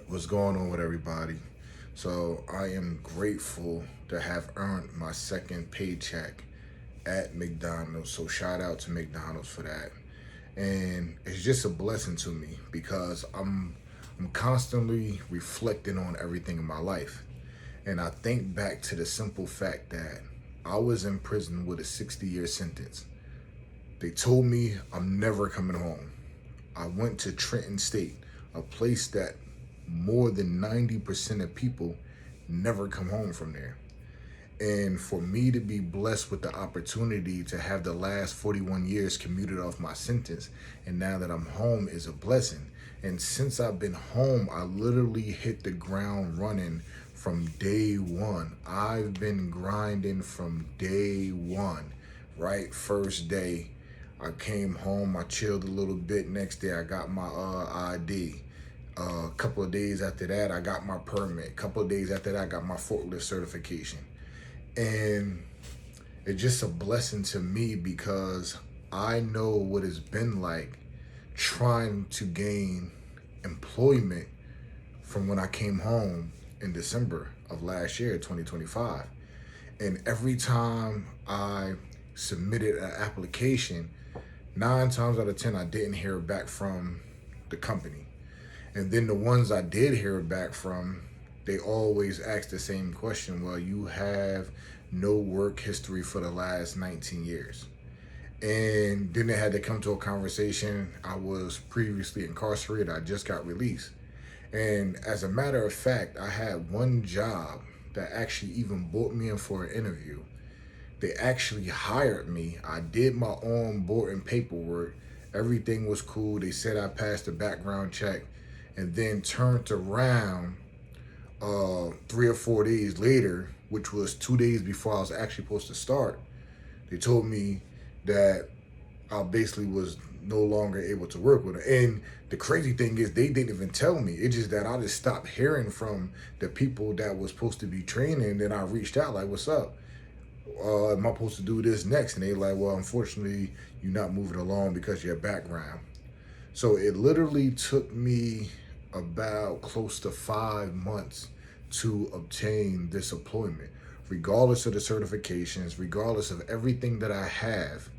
What's going on with everybody? So I am grateful to have earned my second paycheck at McDonald's. So shout out to McDonald's for that. And it's just a blessing to me because I'm constantly reflecting on everything in my life. And I think back to the simple fact that I was in prison with a 60-year sentence. They told me I'm never coming home. I went to Trenton State, a place that more than 90% of people never come home from there. And for me to be blessed with the opportunity to have the last 41 years commuted off my sentence, and now that I'm home is a blessing. And since I've been home, I literally hit the ground running from day one. I've been grinding from day one, right? First day, I came home, I chilled a little bit. Next day, I got my ID. A couple of days after that, I got my permit. A couple of days after that, I got my forklift certification. And it's just a blessing to me because I know what it's been like trying to gain employment from when I came home in December of last year, 2025. And every time I submitted an application, 9 times out of 10, I didn't hear back from the company. And then the ones I did hear back from, they always ask the same question. Well, you have no work history for the last 19 years. And then they had to come to a conversation. I was previously incarcerated. I just got released. And as a matter of fact, I had one job that actually even brought me in for an interview. They actually hired me. I did my onboarding paperwork. Everything was cool. They said I passed the background check, and then turned around 3 or 4 days later, which was 2 days before I was actually supposed to start. They told me that I basically was no longer able to work with them. And the crazy thing is they didn't even tell me. It's just that I just stopped hearing from the people that was supposed to be training. And then I reached out like, what's up? Am I supposed to do this next? And they like, well, unfortunately, you're not moving along because of your background. So it literally took me about close to 5 months to obtain this employment, regardless of the certifications, regardless of everything that I have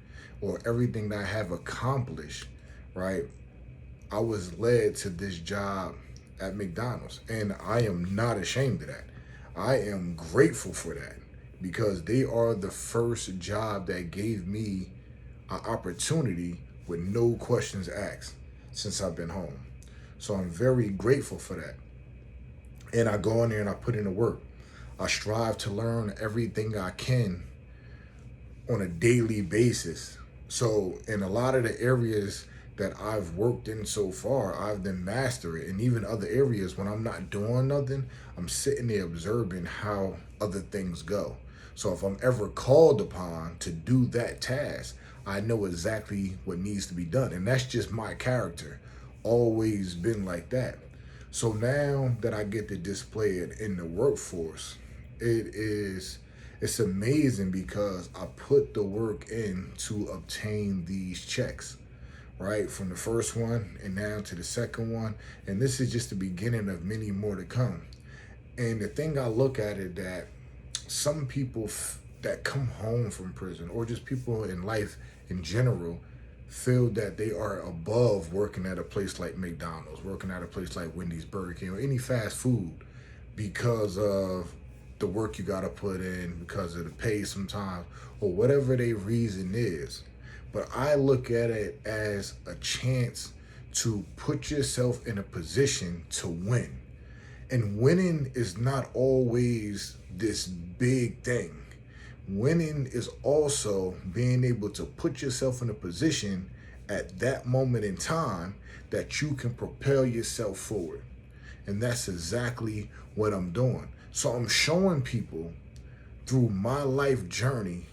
or everything that I have accomplished, right? I was led to this job at McDonald's, and I am not ashamed of that. I am grateful for that because they are the first job that gave me an opportunity with no questions asked since I've been home. So I'm very grateful for that. And I go in there and I put in the work. I strive to learn everything I can on a daily basis. So in a lot of the areas that I've worked in so far, I've been master it. And even other areas, when I'm not doing nothing, I'm sitting there observing how other things go. So if I'm ever called upon to do that task, I know exactly what needs to be done. And that's just my character. Always been like that. So now that I get to display it in the workforce, it's amazing because I put the work in to obtain these checks, right? From the first one and now to the second one. And this is just the beginning of many more to come. And the thing I look at it that some people that come home from prison, or just people in life in general, feel that they are above working at a place like McDonald's, working at a place like Wendy's, Burger King, or any fast food because of the work you got to put in, because of the pay sometimes, or whatever their reason is. But I look at it as a chance to put yourself in a position to win. And winning is not always this big thing. Winning is also being able to put yourself in a position at that moment in time that you can propel yourself forward. And that's exactly what I'm doing. So I'm showing people through my life journey,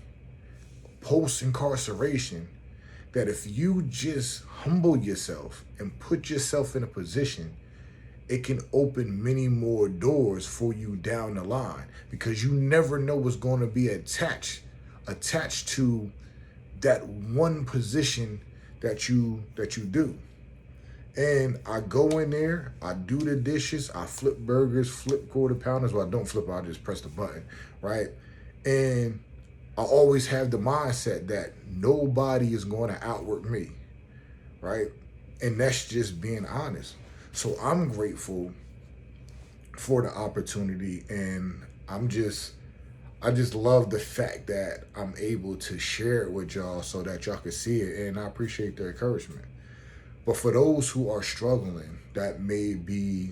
post-incarceration, that if you just humble yourself and put yourself in a position, it can open many more doors for you down the line, because you never know what's going to be attached to that one position that you do. And I go in there, I do the dishes, I flip burgers, flip quarter pounders. Well, I don't flip, I just press the button, right? And I always have the mindset that nobody is going to outwork me, right? And that's just being honest. So I'm grateful for the opportunity, and I just love the fact that I'm able to share it with y'all so that y'all can see it, and I appreciate the encouragement. But for those who are struggling, that may be,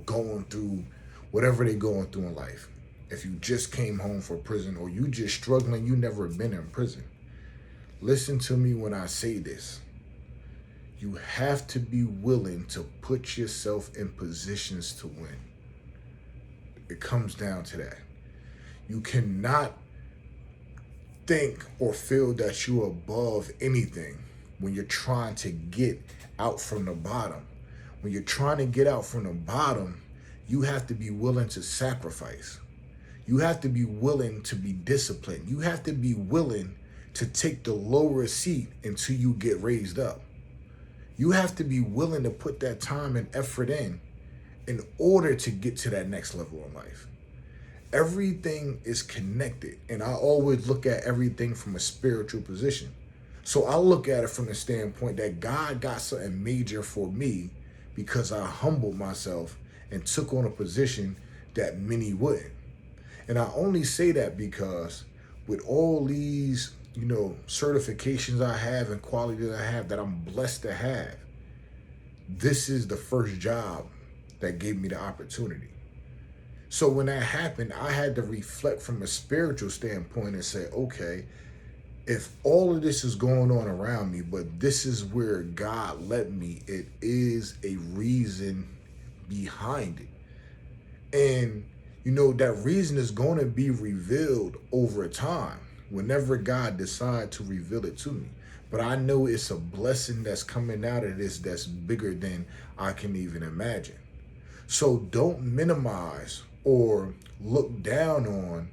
going through whatever they're going through in life. If you just came home from prison, or you just struggling, you never been in prison. Listen to me when I say this. You have to be willing to put yourself in positions to win. It comes down to that. You cannot think or feel that you're above anything when you're trying to get out from the bottom. When you're trying to get out from the bottom, you have to be willing to sacrifice. You have to be willing to be disciplined. You have to be willing to take the lower seat until you get raised up. You have to be willing to put that time and effort in order to get to that next level in life. Everything is connected, and I always look at everything from a spiritual position. So I look at it from the standpoint that God got something major for me because I humbled myself and took on a position that many wouldn't. And I only say that because with all these, certifications I have and qualities I have that I'm blessed to have, this is the first job that gave me the opportunity. So when that happened, I had to reflect from a spiritual standpoint and say, okay, if all of this is going on around me, but this is where God led me, it is a reason behind it. And, that reason is going to be revealed over time whenever God decides to reveal it to me. But I know it's a blessing that's coming out of this that's bigger than I can even imagine. So don't minimize or look down on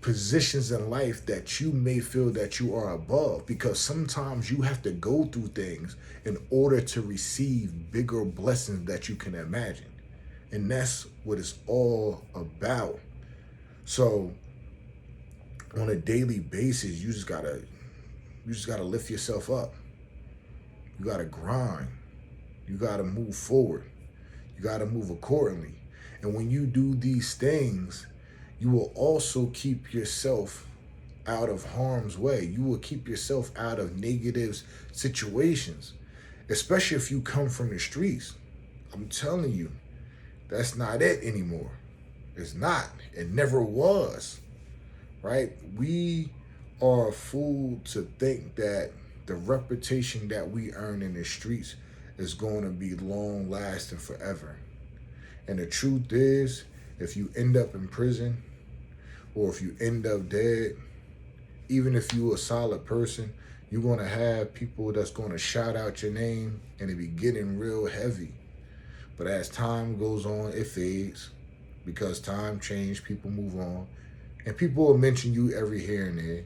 positions in life that you may feel that you are above, because sometimes you have to go through things in order to receive bigger blessings that you can imagine. And that's what it's all about. So on a daily basis, you just gotta lift yourself up. You gotta grind. You gotta move forward. You gotta move accordingly. And when you do these things, you will also keep yourself out of harm's way. You will keep yourself out of negative situations, especially if you come from the streets. I'm telling you, that's not it anymore. It's not. It never was, right? We are a fool to think that the reputation that we earn in the streets is going to be long lasting forever. And the truth is, if you end up in prison, or if you end up dead, even if you're a solid person, you're going to have people that's going to shout out your name, and it be getting real heavy. But as time goes on, it fades, because time changes, people move on, and people will mention you every here and there,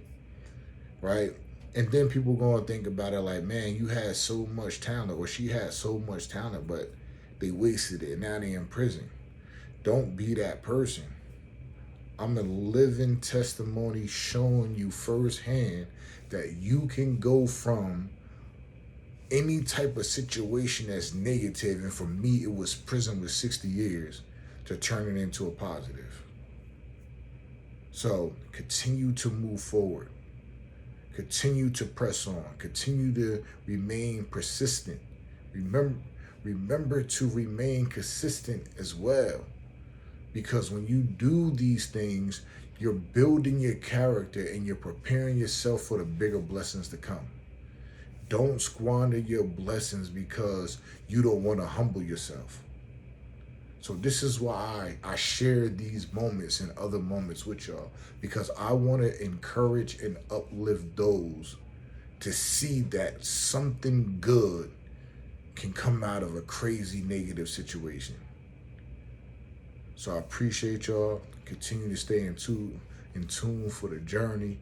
right? And then people going to think about it like, man, you had so much talent, or she had so much talent, but they wasted it. Now they in prison. Don't be that person. I'm a living testimony showing you firsthand that you can go from any type of situation that's negative, and for me, it was prison with 60 years, to turn it into a positive. So continue to move forward. Continue to press on. Continue to remain persistent. Remember to remain consistent as well. Because when you do these things, you're building your character and you're preparing yourself for the bigger blessings to come. Don't squander your blessings because you don't want to humble yourself. So this is why I share these moments and other moments with y'all, because I want to encourage and uplift those to see that something good can come out of a crazy negative situation. So I appreciate y'all. Continue to stay in tune for the journey.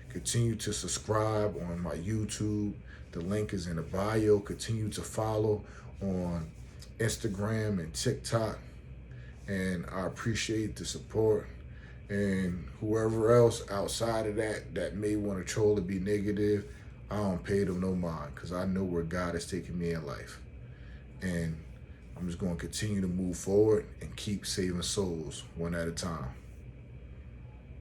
Continue to subscribe on my YouTube. The link is in the bio. Continue to follow on Instagram and TikTok. And I appreciate the support. And whoever else outside of that may want to troll or be negative, I don't pay them no mind, because I know where God has taken me in life. And I'm just going to continue to move forward and keep saving souls one at a time.